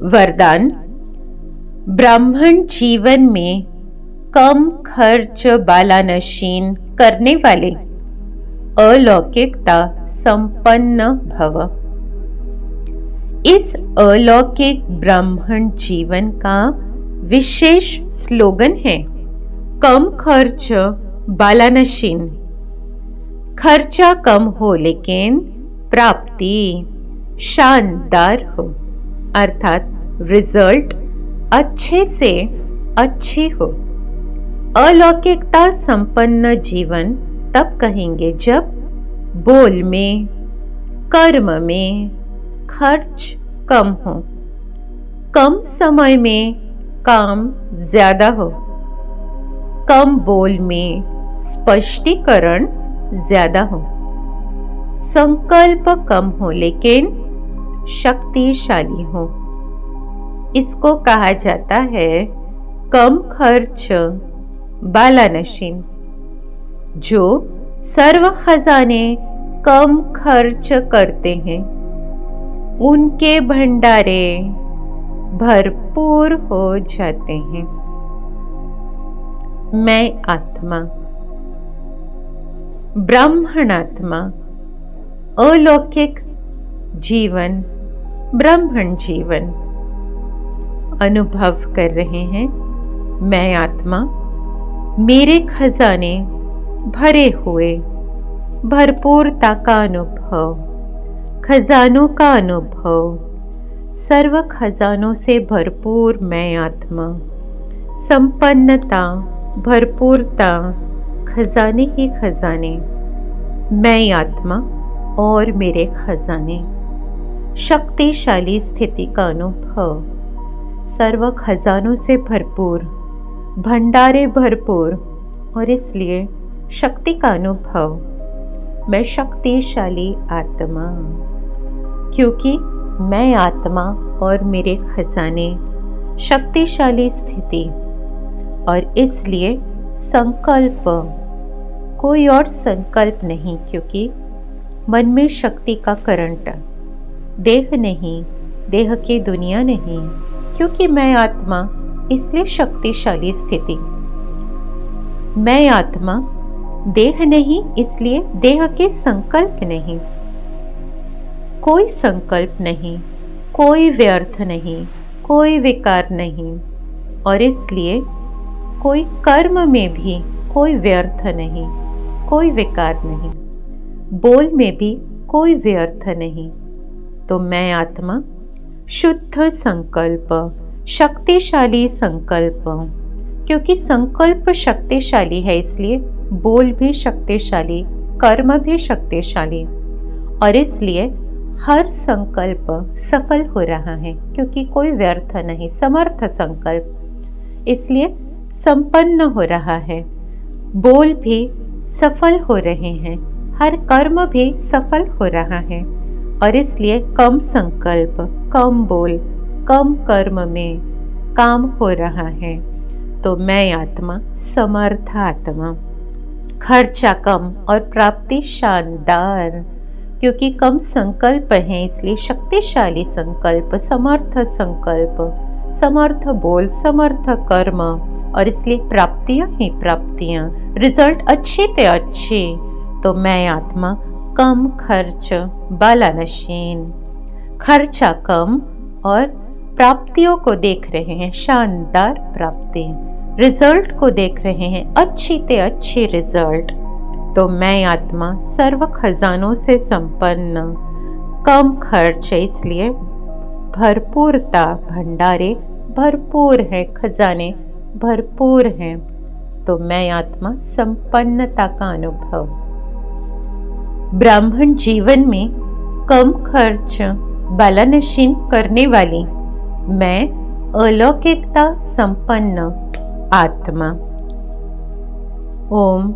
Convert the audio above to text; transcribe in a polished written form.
वरदान। ब्राह्मण जीवन में कम खर्च बालानशीन करने वाले अलौकिकता संपन्न भव। इस अलौकिक ब्राह्मण जीवन का विशेष स्लोगन है कम खर्च बालानशीन। खर्चा कम हो लेकिन प्राप्ति शानदार हो, अर्थात रिजल्ट अच्छे से अच्छी हो। अलौकिकता संपन्न जीवन तब कहेंगे जब बोल में, कर्म में खर्च कम हो, कम समय में काम ज्यादा हो, कम बोल में स्पष्टीकरण ज्यादा हो, संकल्प कम हो लेकिन शक्तिशाली हो। इसको कहा जाता है कम खर्च बालानशीन। जो सर्व खजाने कम खर्च करते हैं उनके भंडारे भरपूर हो जाते हैं। मैं आत्मा, ब्राह्मणात्मा, अलौकिक जीवन, ब्राह्मण जीवन अनुभव कर रहे हैं। मैं आत्मा, मेरे खजाने भरे हुए, भरपूरता का अनुभव, खजानों का अनुभव, सर्व खजानों से भरपूर मैं आत्मा, संपन्नता, भरपूरता, खजाने ही खजाने, मैं आत्मा और मेरे खजाने, शक्तिशाली स्थिति का अनुभव, सर्व खजानों से भरपूर, भंडारे भरपूर और इसलिए शक्ति का अनुभव। मैं शक्तिशाली आत्मा, क्योंकि मैं आत्मा और मेरे खजाने शक्तिशाली स्थिति और इसलिए संकल्प, कोई और संकल्प नहीं, क्योंकि मन में शक्ति का करंट, देह नहीं, देह की दुनिया नहीं, क्योंकि मैं आत्मा इसलिए शक्तिशाली स्थिति। मैं आत्मा, देह नहीं इसलिए देह के संकल्प नहीं, कोई संकल्प नहीं, कोई व्यर्थ नहीं, कोई विकार नहीं और इसलिए कोई कर्म में भी कोई व्यर्थ नहीं, कोई विकार नहीं, बोल में भी कोई व्यर्थ नहीं। तो मैं आत्मा शुद्ध संकल्प, शक्तिशाली संकल्प, क्योंकि संकल्प शक्तिशाली है इसलिए बोल भी शक्तिशाली, कर्म भी शक्तिशाली और इसलिए हर संकल्प सफल हो रहा है, क्योंकि कोई व्यर्थ नहीं, समर्थ संकल्प इसलिए संपन्न हो रहा है। बोल भी सफल हो रहे हैं, हर कर्म भी सफल हो रहा है और इसलिए कम संकल्प, कम बोल, कम कर्म में काम हो रहा है। तो मैं आत्मा समर्थ आत्मा, खर्चा कम और प्राप्ति शानदार, क्योंकि कम संकल्प हैं इसलिए शक्तिशाली संकल्प, समर्थ संकल्प, समर्थ बोल, समर्थ कर्म और इसलिए प्राप्तियां ही प्राप्तियां, रिजल्ट अच्छे ते अच्छे। तो मैं आत्मा कम खर्च बालानशीन, खर्चा कम और प्राप्तियों को देख रहे हैं, शानदार प्राप्ति, रिजल्ट को देख रहे हैं, अच्छी ते अच्छी रिजल्ट। तो मैं आत्मा सर्व खजानों से संपन्न, कम खर्च इसलिए भरपूरता, भंडारे भरपूर है, खजाने भरपूर हैं। तो मैं आत्मा संपन्नता का अनुभव। ब्राह्मण जीवन में कम खर्च बालानशीन करने वाली मैं अलौकिकता संपन्न आत्मा। ओम